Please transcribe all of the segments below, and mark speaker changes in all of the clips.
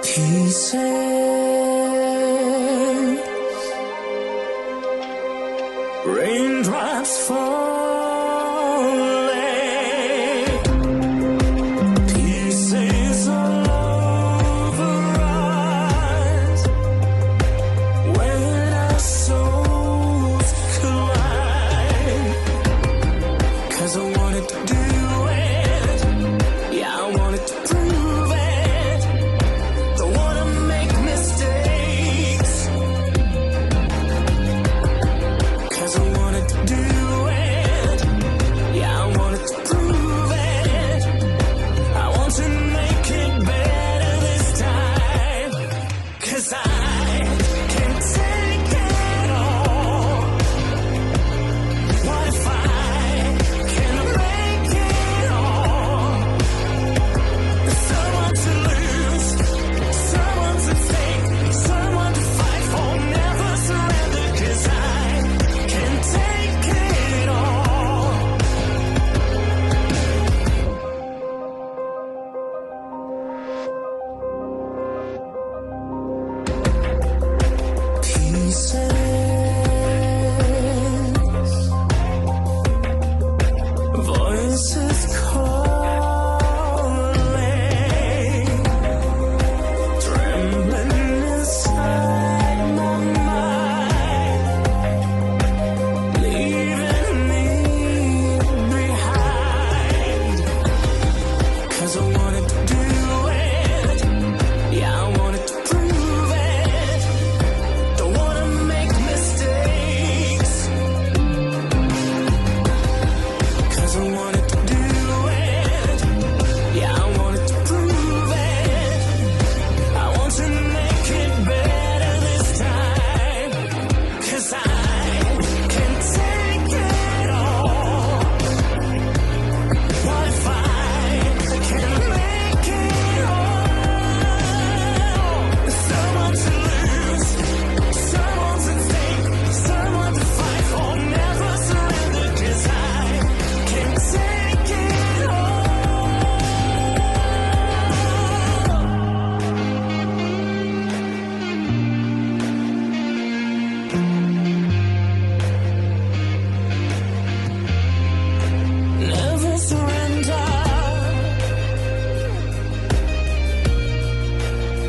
Speaker 1: Pieces, raindrops falling, pieces all over us when our souls collide. 'Cause I wanted to do it, yeah, I wanted to prove it. Don't wanna make mistakes, 'cause I wanted to do it, yeah, I wanted to prove it. I want to make it better this time, 'cause I can take it all. What if I can make it all? Someone to lose, someone to take, someone to fight for, never surrender, 'cause I can take it all. Pieces, voices calling, trembling inside my mind, leaving me behind. 'Cause I wanted to do it, yeah, I wanted to prove it. Don't wanna make mistakes, 'cause I wanted to do it, yeah, I wanted to prove it. I want to make it better this time, 'cause I can take it all. What if I can make it all? Someone to lose, someone to take, someone to fight for, never surrender, 'cause I can take it all. Never surrender.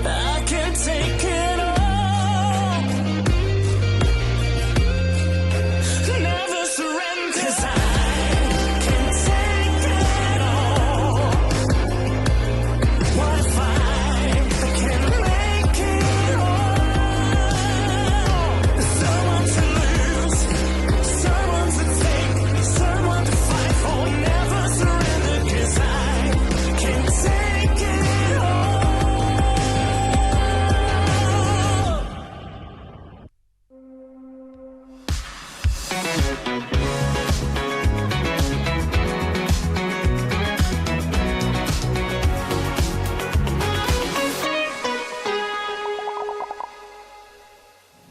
Speaker 1: I can take it all. Never surrender, 'cause I can take it all. What if I can make it all? Someone to lose, someone to take, someone to fight for, never surrender, 'cause I can take it all.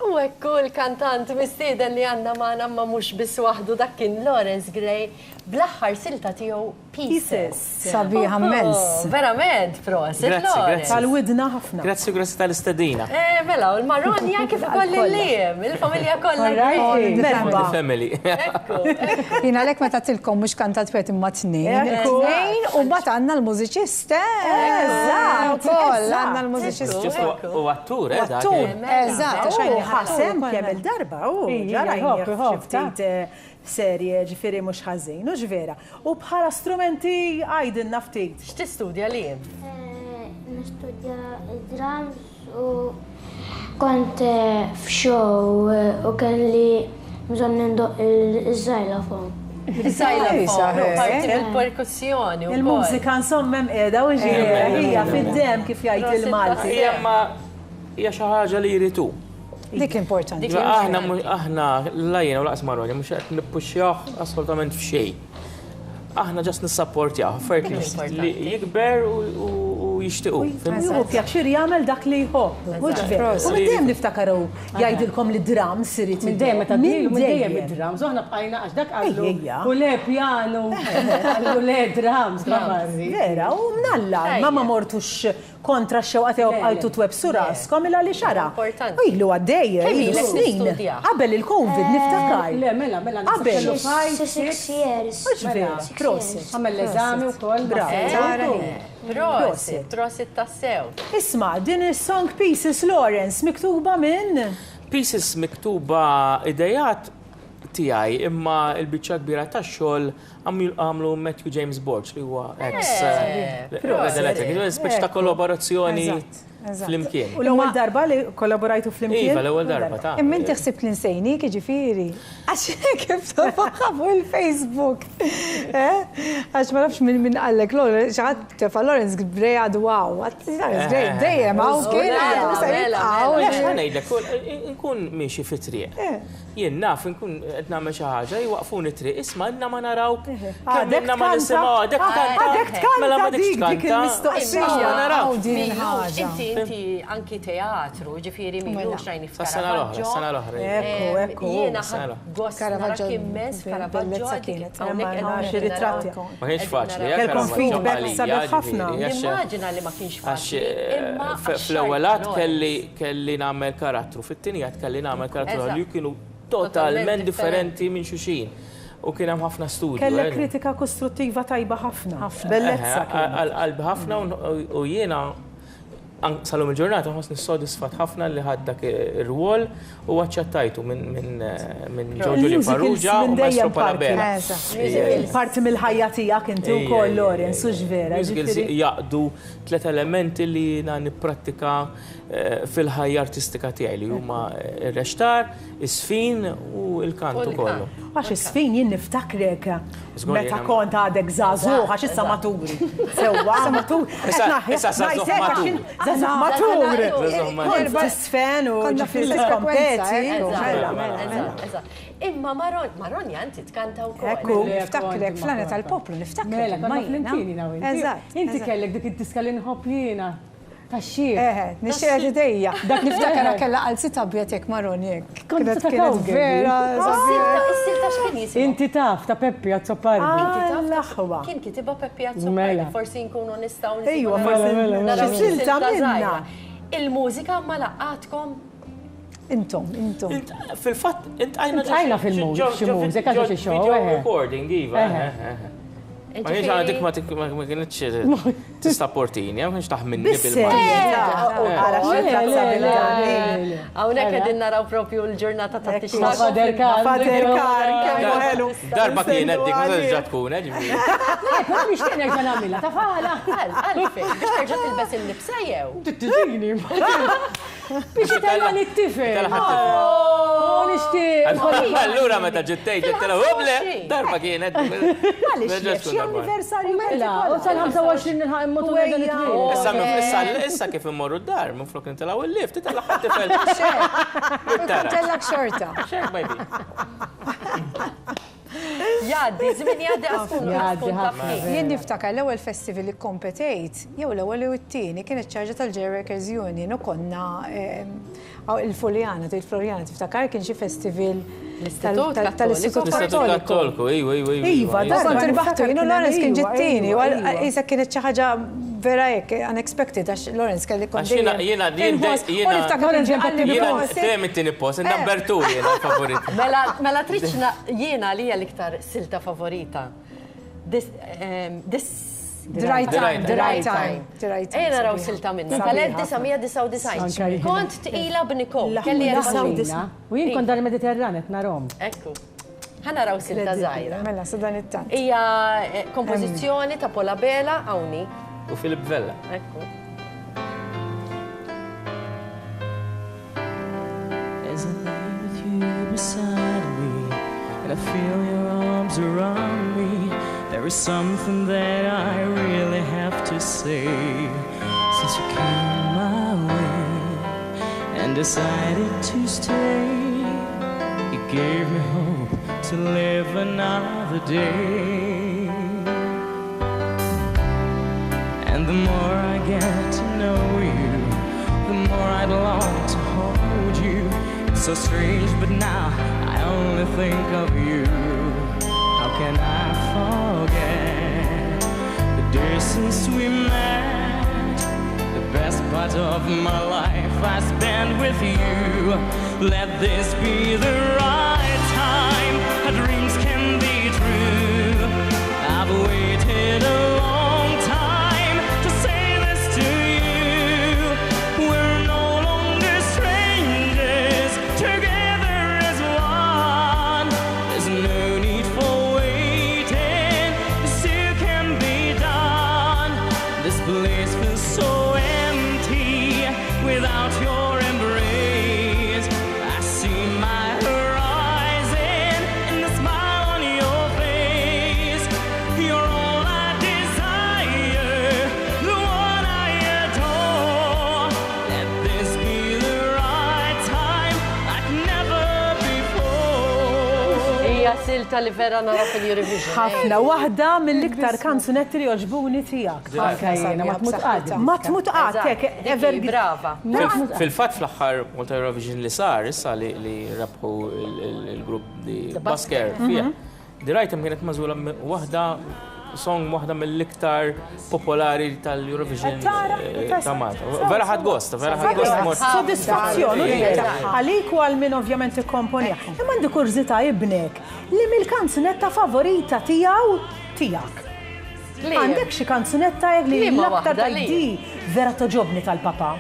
Speaker 2: U ekku l-kantant mistieden li għanna maħna ma mux bis wahdu dak kien Lawrence Gray bl-aħħar silta tiegħu Pieces.
Speaker 3: Sabiħa Mels.
Speaker 2: Verament, proset,
Speaker 4: Grazzi,
Speaker 2: Lawrence.
Speaker 4: grazzi.
Speaker 3: Tal-widna ħafna.
Speaker 4: Grazzi, grazzi tal-istadina.
Speaker 2: Mela, u l-Marronja kif ukoll il-liem, il-familja kollha.
Speaker 3: Alright,
Speaker 2: Gray.
Speaker 3: merba.
Speaker 4: Family.
Speaker 2: Ekku, ekku.
Speaker 3: Jina lek meta tilkom mux kantat wet imma t-nejn.
Speaker 5: Ekku.
Speaker 3: U bat għanna l-mużiċista.
Speaker 5: Eżatt,
Speaker 3: Koll,
Speaker 5: eżatt.
Speaker 3: għanna l-mużiċista.
Speaker 4: Ġust u għattur, dak.
Speaker 3: Attur, eżatt.
Speaker 5: ħasem kemm il-darba, ġarajni ftit serje ġifiri mux ħażin, u ġvera. U bħala strumenti għajdin naftit.
Speaker 2: X'tistudja liem?
Speaker 6: Nistudja drums u kont f'show u kelli bżonn nindoq il-xylofon.
Speaker 2: Il-perkussjoni.
Speaker 5: Il-mużika nsommem edha u ġvera, hija fid-dem kif jgħid il-Malti.
Speaker 4: Hija xi ħaġa li jritu.
Speaker 3: Dik importanti.
Speaker 4: Aħna lajjena u laqs Marronja mhux qed nippuxjah assolutament f'xejn. Aħna ġast nissapportjaw, affarijiet li jikber u u jixtiequ.
Speaker 5: Juhu pjaċir jagħmel dak li jħobb. Mhux veru. U minn dejjem niftakaru jgħidilkom li d-drums irid.
Speaker 7: Minn dejjem meta tnilu minn dejjem id-drums, aħna bqajna għax dak qallu. U le pjanu, qallu le drums, dramarri.
Speaker 5: Vera, u mnalla, ma mortux kontra x-xewqa tiegħu bqajtu twebsu raskom illa li xara. U ilu għaddej, ilu snin. Qabel il-Covid niftakar.
Speaker 7: Le, mela,
Speaker 5: Qabel.
Speaker 6: 6 years.
Speaker 5: Mhux vera, prosit.
Speaker 7: Għamel l-eżami wkoll.
Speaker 2: Prosit tassew.
Speaker 5: Isma' din is-song Pieces Lawrence miktuba minn?
Speaker 4: Pieces miktuba idejat tiegħi imma l-biċċa kbira tax-xogħol għamlu Matthew James Borch li huwa Red Electric. Speċi ta' kollaborazzjoni fl-imkien.
Speaker 5: U l-ewwel darba li kollaborajtu fl-imkien?
Speaker 4: Iva, l-ewwel darba ta'.
Speaker 3: Immin tiħsib l-insejni ġifieri. Għax kif tafaħħa fuq il-Facebook. Għax ma nafx minn qallek xaħat tefa Lawrence Gray għadu wow. Lawrence Gray dejjem għaw kien
Speaker 4: Għax ngħidlek, nkun miexi fit-triq. Jien naf nkun qed nagħmel xi ħaġa jwaqfuni triq, isma' inna ma narawk kemm inna ma nisimgħu dek kanta. Mela ma dikx tkanta.
Speaker 2: Inti anki teatru, ġifieri milux rajni
Speaker 4: Sena l-oħra.
Speaker 5: Ekku.
Speaker 2: Jiena gost nara kimmes Caravaggio
Speaker 5: ritratti.
Speaker 4: Ma kienx faċli,
Speaker 5: Kelkom feedback sabiħ ħafna.
Speaker 2: Immaġina li ma kienx faċli.
Speaker 4: fl-ewwel kelli nagħmel karattru, fit-tieni kelli nagħmel karattru li kienu totalment differenti minn xulxin. U kien hemm ħafna studju.
Speaker 5: Kellek kritika kostruttiva tajba ħafna. Bellezza.
Speaker 4: Qalbi ħafna u jiena salum il-ġurnata ħoss nissodisfat ħafna li ħadd dak ir-rwol u aċċettajtu minn Giorgio Farrugia u Maestro Palabella.
Speaker 5: Parti mill-ħajja tiegħek inti wkoll Lawrence u ġvera.
Speaker 4: Musicals jaqdu 3 elementi li jiena nipprattika fil-ħajja artistika tiegħi li huma ir-rextar, is-sfin u l-kantu kollu.
Speaker 5: Għax is-sfin jien niftakrek meta kont għadek żagħżugħ għax issa matur. Sewwa matur.
Speaker 4: Issa żagħżugħ matur.
Speaker 5: Żagħżugħ matur. Kont tisfen u ġifieri kompeti.
Speaker 2: Imma Maronja inti tkanta wkoll.
Speaker 5: Ekku,
Speaker 3: Niftakrek fl-għana tal-poplu, niftakrek.
Speaker 7: Mela, konna fl-imkien jina.
Speaker 3: Eżatt.
Speaker 7: Inti kellek dik id-diska li nħobb jiena. Tax-xir.
Speaker 3: Nixtieq idejja. Dak niftakara kellha qalsi tabjet jekk maroni jekk. Kienet vera.
Speaker 2: Is-silta x'kien jisimha?
Speaker 7: Inti taf ta' Peppi Azzopardi.
Speaker 5: L-aħwa.
Speaker 2: Kien kitibha Peppi
Speaker 7: Mela.
Speaker 2: Azzopardi, forsi nkunu nistgħu
Speaker 5: Ejwa, forsi
Speaker 2: naraw
Speaker 5: silta minna.
Speaker 2: Il-mużika ma laqatkom
Speaker 3: Intom.
Speaker 4: Fil-fatt,
Speaker 7: Għajna fil-mużika, xi mużika, xi show.
Speaker 4: Video recording, iva. Ma kienx għana dik ma kienx tista' portini, ma kienx taħminni
Speaker 2: Hawnhekk qegħdin naraw propju l-ġurnata ta' tixtaq.
Speaker 5: Fader kar, kemm ħelu.
Speaker 4: Darba kienet dik, ma terġa' tkun, ġifieri.
Speaker 7: Ma nixtieq nerġa' nagħmilha, tafala.
Speaker 2: Għalfejn, biex terġa' tilbes il-libsa jew.
Speaker 7: Tiġini. Biex itella nittifel.
Speaker 4: Allura meta ġittejt jittela uble, darba kienet.
Speaker 5: Anniversarju
Speaker 7: Mela, u sal-25 nilħaq immotu għedha nitfil.
Speaker 4: Issa kif immorru d-dar, minn flok nitelaw il-lift, titella ħattifel.
Speaker 3: Tellak xorta.
Speaker 4: Xek, baby.
Speaker 2: Jaddi, żmien jaddi għaskun.
Speaker 3: Jien niftakar l-ewwel festival li kompetejt, jew l-ewwel u t-tieni kienet ċarġa tal-J Records Union u konna il-Floriana tiftakar kien xi festival tal-Istitut
Speaker 4: Kattoliku.
Speaker 5: Iva,
Speaker 3: kont irbaħtu, jienu Lawrence kien ġittini, isa kienet xi ħaġa vera hekk unexpected għax Lawrence kelli kont
Speaker 4: Jiena dejjem it-tieni post, number 2 jiena favorit.
Speaker 2: Mela triċna jiena li l-iktar silta favorita.
Speaker 3: The right time.
Speaker 2: Ejna raw silta minna. Tal-1999. Kont tqila b'Nikol. Kelli
Speaker 7: U jien kont dar Mediterranet narom.
Speaker 2: Ekku. Ħana raw silta żgħira.
Speaker 3: Mela, sadan it-tant.
Speaker 2: Hija kompożizzjoni ta' Polabella hawnni.
Speaker 4: U Filip Vella.
Speaker 2: Ekku.
Speaker 1: As I lay with you beside me, and I feel your arms around me, there is something that I really have to say. Since you came my way and decided to stay, you gave me hope to live another day. And the more I get to know you, the more I'd long to hold you. It's so strange, but now I only think of you. How can I forget the day since we met? The best part of my life I spent with you. Let this be the right time. Our dreams can be true. I've waited a long time to say this to you. We're no longer strangers, together as one. There's no need for waiting, this still can be done. This place feels so empty without your embrace. I see my horizon in the smile on your face. You're all I desire, the one I adore. Let this be the right time, like never before.
Speaker 2: Hija silta li vera nara fil-Eurovision.
Speaker 5: ħafna waħda mill-iktar kanzunetti li oġbuni tiegħek.
Speaker 7: Ħafna ma tmut qadim.
Speaker 5: Ma tmut qatek, ever
Speaker 2: Brava.
Speaker 4: Fil-fat fl-axħar Malta Eurovision li sar, issa li rabħu il-grupp di Basker fija. Di rajtem kienet mażula waħda song waħda mill-iktar popolari tal-Eurovision ta' Malta. Vera ħad gost mort.
Speaker 5: Soddisfazzjoni għalik u għal min ovvjament ikkomponija. Imma għandi kurzita ibnek li mill-kanzunetta favorita tiegħek. Għandek xi kanzunetta jek li
Speaker 2: Liema
Speaker 5: l-aktar
Speaker 2: waħda li?
Speaker 5: tajdi vera toġobni tal-papa?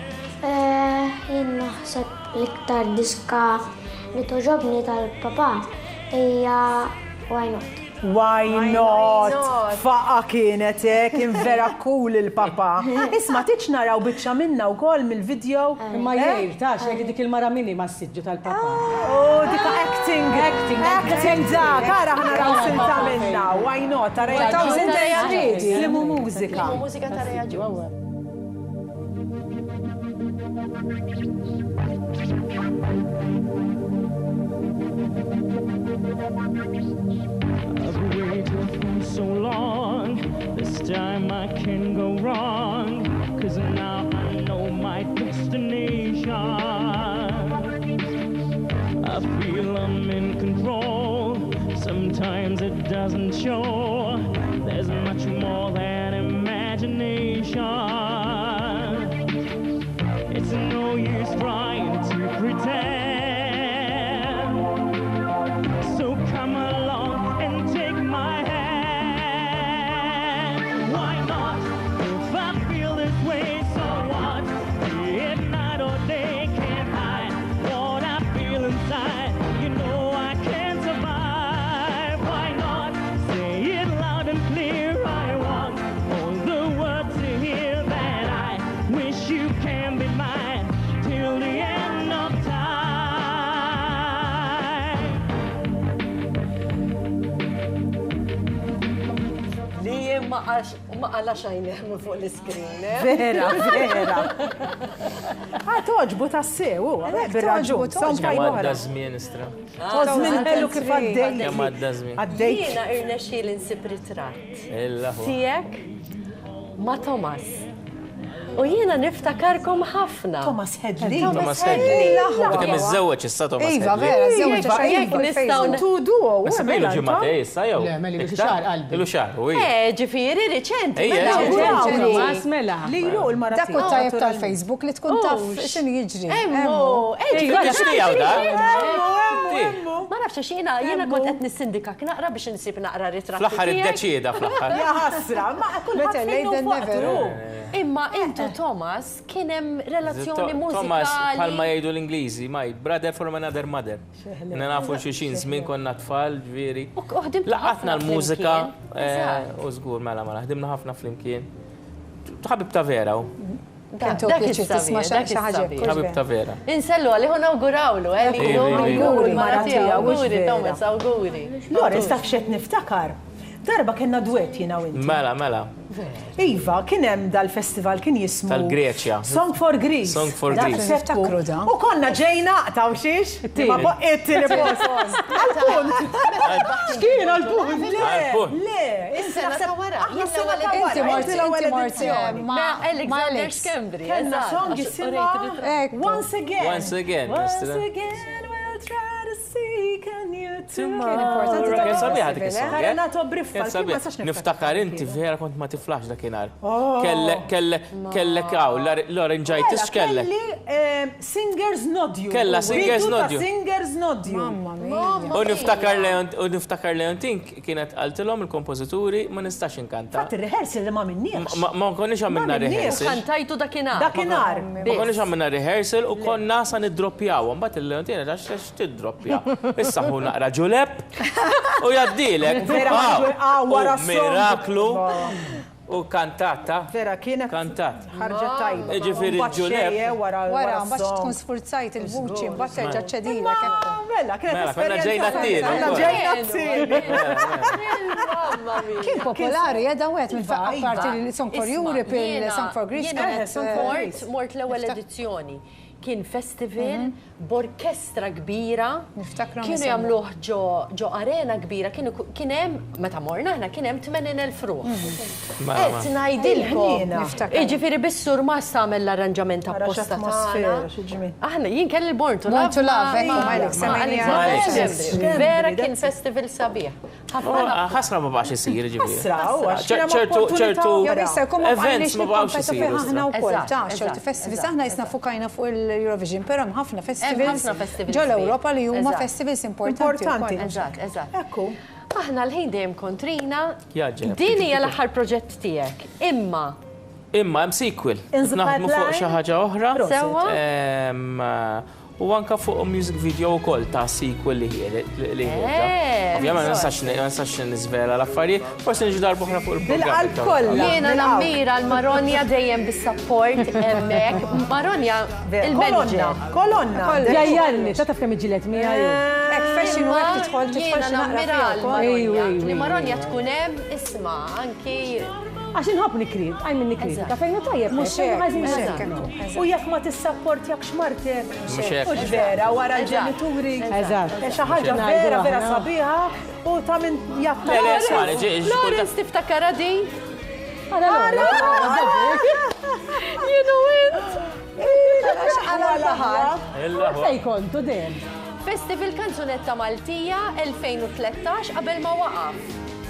Speaker 6: Jien naħseb l-iktar diska li toġobni tal-papa hija Why Not.
Speaker 5: Why not? Faqa kienet kien vera cool il-papa. Isma tiċ naraw biċċa minna wkoll mill-video.
Speaker 7: Ma jgħir, tax, jgħid dik il-mara minni ma s-sidġu tal-papa.
Speaker 5: Oh, dika acting da, kara ħana raw sinta minna. Why not? Tara
Speaker 2: Taw sinta
Speaker 5: ġridi. Limu mużika.
Speaker 2: Mużika ta' reaġu.
Speaker 1: I've waited for so long. This time I can go wrong. 'Cause now I know my destination. I feel I'm in control. Sometimes it doesn't show. There's much more than imagination. It's no use trying to pretend. So come along and take my hand. Why not? If I feel this way, so what? If night or day, can't hide what I feel inside. You know I can't survive. Why not? Say it loud and clear. I want all the words to hear that I wish you can be mine till the end of time.
Speaker 2: Li ma qala xajn minn fuq l-iskrin.
Speaker 5: Vera. Toġbu tassew, bir-raġun.
Speaker 4: Kemm għadda żmien istra.
Speaker 5: Żmien ħelu kif għaddej.
Speaker 4: Kemm għadda żmien.
Speaker 5: Għaddejt.
Speaker 2: Jiena irnexxiel insib ritratt
Speaker 4: Illa hu.
Speaker 2: tiegħek ma' Thomas. U jiena niftakarkom ħafna.
Speaker 5: Thomas Hedley.
Speaker 4: Thomas Hedley. Da kemm iżżewweġ issa Thomas
Speaker 3: Iva,
Speaker 4: Hedley.
Speaker 3: vera, żewġ
Speaker 2: Jekk nistgħu
Speaker 5: Tu duo,
Speaker 4: Basta ilu ġimgħatej issa jew.
Speaker 7: Le, meli biex xahar qalbi.
Speaker 4: Ilu xahar, u
Speaker 2: ġifieri riċenti.
Speaker 4: Ejja,
Speaker 2: mela,
Speaker 4: ejja,
Speaker 2: ġifieri.
Speaker 7: Mas mela.
Speaker 5: Li jru l-mara
Speaker 3: Dak u tajjeb tal-Facebook li tkun taf x'inhu jiġri.
Speaker 2: Ma nafx jiena kont qed nissindikak naqra biex insib naqra ritratti.
Speaker 4: Fl-aħħar iddeċieda fl-aħħar.
Speaker 5: Ja ħasra, ma kulħadd
Speaker 3: Better late
Speaker 5: fejn
Speaker 3: than never.
Speaker 2: Imma intu Thomas kien hemm relazzjoni
Speaker 4: Thomas, palma
Speaker 2: mużikali.
Speaker 4: jgħidu l-Ingliżi, my brother from another mother. Inna nafu xulxin żmien konna tfal, ġifieri. Laqatna l-mużika u żgur mela ħdimna ħafna flimkien. Ħabib ta' vera.
Speaker 3: Kentu pjaċir tisma' xi ħaġa
Speaker 4: Ħabib ta' vera.
Speaker 2: Insellu għalli hu nawgurawlu,
Speaker 5: Auguri,
Speaker 2: Auguri,
Speaker 5: mara tiegħu,
Speaker 2: auguri,
Speaker 5: vera.
Speaker 2: Thomas, auguri.
Speaker 5: Lorenz taf xed niftakar. Darba kena duet jina u inti.
Speaker 4: Mela.
Speaker 5: Iva, kien hemm dal-festival kien jismu.
Speaker 4: Tal-Greċja.
Speaker 5: Song for Greece.
Speaker 4: Song for
Speaker 5: Dak
Speaker 4: Greece.
Speaker 5: niftakru da. U konna ġejna taw xiex? Ma boqqetti li post. Għal-punt. Xkien għal-punt?
Speaker 4: Għal-punt.
Speaker 5: Le.
Speaker 2: Is-sena ta' wara.
Speaker 3: Inti morti
Speaker 2: Ma' Alexander Scambri.
Speaker 5: Kenna song jisimha Once Again.
Speaker 4: Once again.
Speaker 5: Once again we'll try to see can you
Speaker 3: importanti
Speaker 4: Kien sabiħa dik is-song.
Speaker 5: Ħaranato briffa.
Speaker 4: Kien sabiħ. Niftakar inti vera kont ma tiflax dakinhar. Kellek hawn l-oranġajtis x'kellek.
Speaker 5: Kelli Singers Nodju.
Speaker 4: Kella Singers Nodju.
Speaker 5: Singers Nodju.
Speaker 3: Mamma mia.
Speaker 4: U niftakar Leontin kienet qaltilhom il-kompożituri ma nistax inkanta.
Speaker 5: Fatt ir-rehearsal li ma minniex.
Speaker 4: Ma konniex għamilna rehearsal.
Speaker 2: Kantajtu dakinhar.
Speaker 5: Dakinhar.
Speaker 4: Ma konniex għamilna rehearsal u konna sa niddroppjaw. Mbagħad il-Leontin għax tiddroppja. Issa hu naqra ġuleb u jaddilek.
Speaker 5: Wara
Speaker 4: miraklu u kantata.
Speaker 5: Vera kienet
Speaker 4: Kantat.
Speaker 5: ħarġet tajba.
Speaker 4: Ġifieri ġuleb.
Speaker 3: Wara, mbax tkun sfurzajt il-vuċi, mbax terġa' ċedilek.
Speaker 5: Mela, kienet
Speaker 4: Konna ġejna t-tieni.
Speaker 5: Konna ġejna t-tieni.
Speaker 3: Kien popolari, da wet, parti l-Song for Europe, il-Song for Greece.
Speaker 2: Mort l-ewwel edizzjoni. Kien festival b'orkestra kbira.
Speaker 3: Niftakru
Speaker 2: Kienu jagħmluh ġo arena kbira. Kien hemm meta morna aħna kien hemm 80,000 ruħ. Qed ngħidilkom. Jiġifieri bis-sur ma tagħmel l-arranġament apposta tagħna. Aħna jien kelli l-Born to Love. Vera kien festival sabiħ.
Speaker 4: Ħasra ma bax isir ġifieri.
Speaker 3: ċertu
Speaker 4: events ma baqgħux isiru.
Speaker 3: Aħna wkoll ta' ċertu festivals aħna jisna fukajna fuq il-Eurovision, però hemm ħafna festivals ġol Ewropa li huma festivals importanti.
Speaker 2: Eżatt.
Speaker 5: Ekku.
Speaker 2: Aħna l-ħin dejjem kontrina.
Speaker 4: Jaġġel.
Speaker 2: Din hija l-aħħar proġett tiegħek. Imma
Speaker 4: Imma hemm sequel.
Speaker 5: In the
Speaker 4: Naħdmu fuq
Speaker 5: pipeline?
Speaker 4: xi ħaġa oħra.
Speaker 2: Sewwa?
Speaker 4: U anka fuq music video wkoll ta' sequel li ħielet. Ovvjament ma nistax niżvela l-affarijiet, forsi niġu darba oħra fuq il-programm.
Speaker 5: Bil-qalb kollha.
Speaker 2: jiena nammira l-Maronja dejjem bis-support hemmhekk. Maronja il-manager.
Speaker 5: Kolonna.
Speaker 7: Jajjalni, ta' taf kemm iġilet mija ju.
Speaker 3: Fashion u għek tidħol
Speaker 2: Jiena nammira
Speaker 3: tidħol
Speaker 2: l-Maronja. Li Maronja tkun hemm isma' anki
Speaker 7: Għax inħobb nikrid, għajmin nikrid. Ta' fejn tajjeb.
Speaker 3: Mhux hekk.
Speaker 5: U jekk ma tissapporti jak xmartek.
Speaker 4: Mhux hekk.
Speaker 5: Mhux vera, wara l-ġenituri.
Speaker 7: Eżatt.
Speaker 5: Xi ħaġa vera vera sabiħa u ta' minn jakka.
Speaker 4: Le, smani,
Speaker 2: Florence tiftakara di?
Speaker 5: You know it. Għala l-ħar.
Speaker 7: Fej kontu den.
Speaker 2: Festival Kanzunetta Maltija 2013 qabel ma waqaf.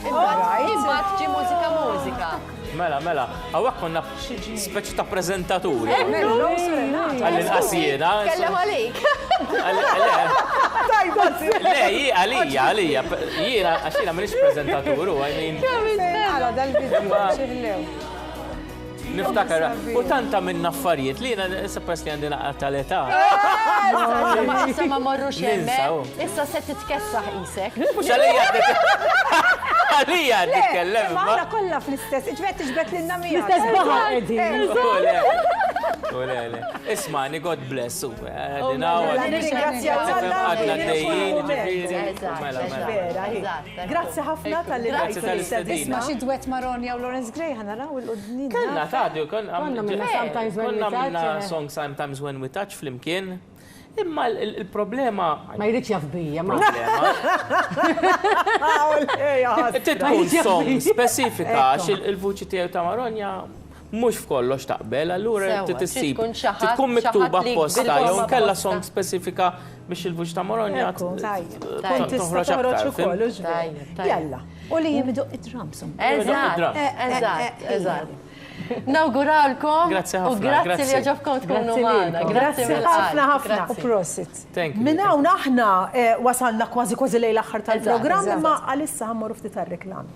Speaker 2: Imbagħad ġi mużika.
Speaker 4: Mela, għawak konna speċi ta' prezentaturi. Għall-inqasjena.
Speaker 2: Kellem għalik.
Speaker 4: Le, għalija. Jiena, għaxina minix prezentatur,
Speaker 3: Għala dal-video, ċirlew.
Speaker 4: niftakar. U tanta minn affarijiet li jiena seppers li għandina tal-età.
Speaker 2: Issa ma marrux
Speaker 4: Ninsa,
Speaker 2: jemmek. Issa se titkessaħ isek.
Speaker 4: Mux għalija titkellem.
Speaker 3: Maħna kolla fl-istess, iġvet iġbet l-namija.
Speaker 7: Istess baħa edin.
Speaker 4: Ismani, God bless.
Speaker 5: Grazzi ħafna tal-li
Speaker 4: Grazzi tal-istedina.
Speaker 3: Isma xi duet Maronja u Lawrence Gray ħanaraw il-qudnin.
Speaker 4: Kellna tgħaddu,
Speaker 7: Konna minna Sometimes When We
Speaker 4: konna minna
Speaker 7: Touch.
Speaker 4: song Sometimes When We Touch flimkien. Imma il-problema.
Speaker 7: Ma jridx jafbija, ma.
Speaker 4: Tkun song spesifika għax il-vuċi tiegħu ta' Maronja mhux f'kollox taqbel, allura tissib. Tkun miktuba apposta jew kella song spesifika biex il-vuċi ta' Maronja toħroġ aktar.
Speaker 5: Jalla.
Speaker 3: U li jimidu id-drums.
Speaker 2: Eżatt. Nawguralkom.
Speaker 4: Grazzi ħafna,
Speaker 2: U grazzi
Speaker 4: grazzi.
Speaker 2: li ġabkom tkunu
Speaker 7: Grazzi
Speaker 2: magħna.
Speaker 7: lilkom.
Speaker 2: Grazzi
Speaker 5: ħafna ħafna.
Speaker 3: U prosit.
Speaker 4: Thank you.
Speaker 5: Minn hawn aħna wasalna kważi lejn l-aħħar tal-programm,
Speaker 3: Eżatt.
Speaker 5: imma għalissa ħammorru ftit tar-reklam.